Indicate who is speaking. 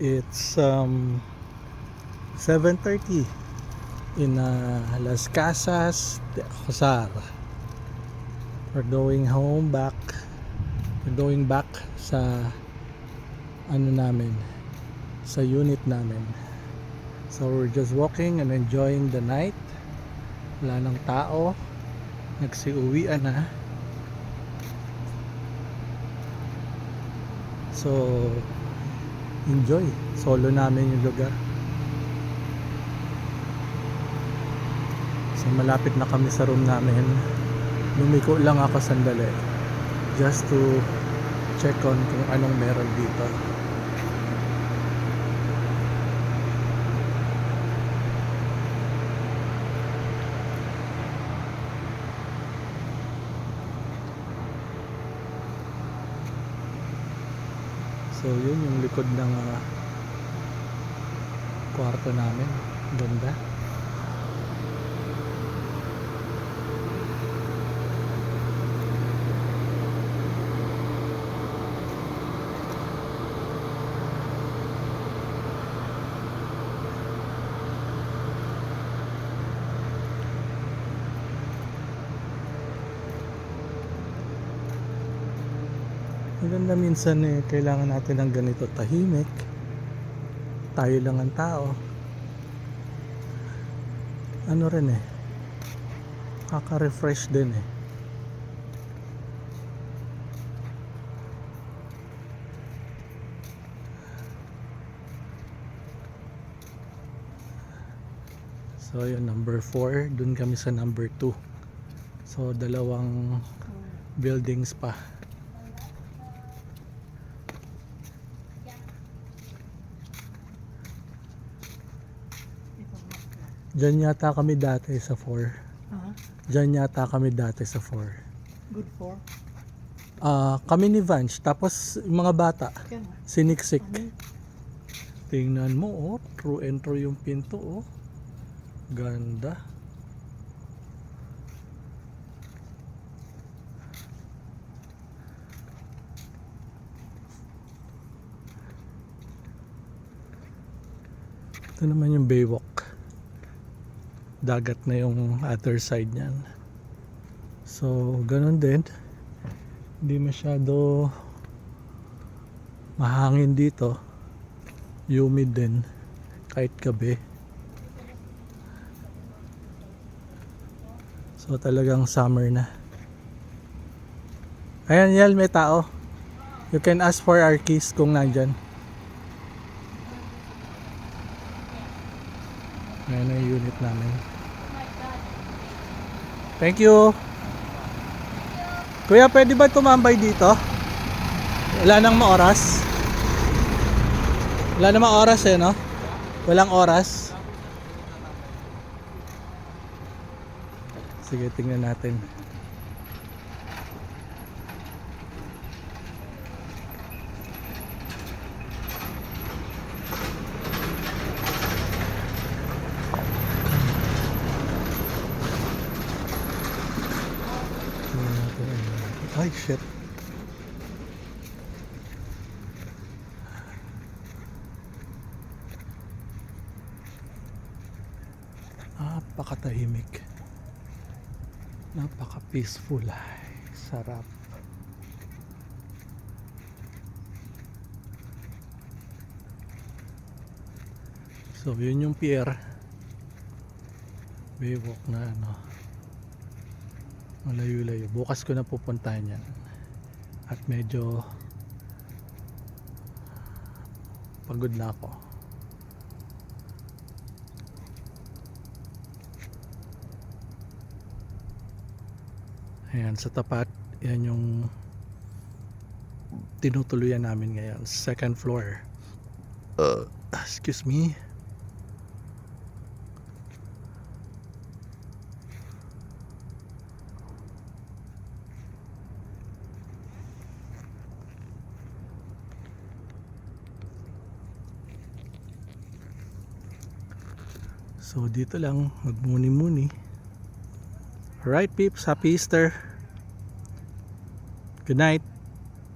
Speaker 1: It's 7:30 in Las Casas de Josar. We're going back sa sa unit namin. So we're just walking and enjoying the night. Wala nang tao, nagsiuwian na. So enjoy, solo namin yung lugar. So malapit na kami sa room namin. Lumiko lang ako sandali just to check on kung anong meron dito. So yun yung likod ng kwarto namin. Ganda. Maganda minsan kailangan natin ng ganito, tahimik, tayo lang ang tao. Ano rin kaka-refresh din So yun, number 4, dun kami sa number 2. So dalawang buildings pa. Diyan yata kami dati sa 4. Diyan yata kami dati sa 4.
Speaker 2: Good for?
Speaker 1: Kami ni Vanch, tapos yung mga bata, siniksik. Tingnan mo, true and true yung pinto, Ganda. Ito naman yung Baywalk. Dagat na yung other side niyan. So ganun din, hindi masyado mahangin dito, humid din kahit gabi. So talagang summer na. Ayan, Yel, may tao. You can ask for our keys kung nandyan. Ayan na yung unit namin. Thank you. Kuya, pwede ba tumambay dito? Wala nang maoras. Wala namang oras no? Walang oras. Sige, tingnan natin. Ay, shit. Napakatahimik. Napaka-peaceful. Sarap. So, yun yung pier. Baywalk na malayo-layo. Bukas ko na pupuntahan yan. At medyo pagod na ako. Ayan, sa tapat, yan yung tinutuluyan namin ngayon. Second floor. Excuse me. So dito lang magmuni-muni. Alright peeps, happy Easter. Good night.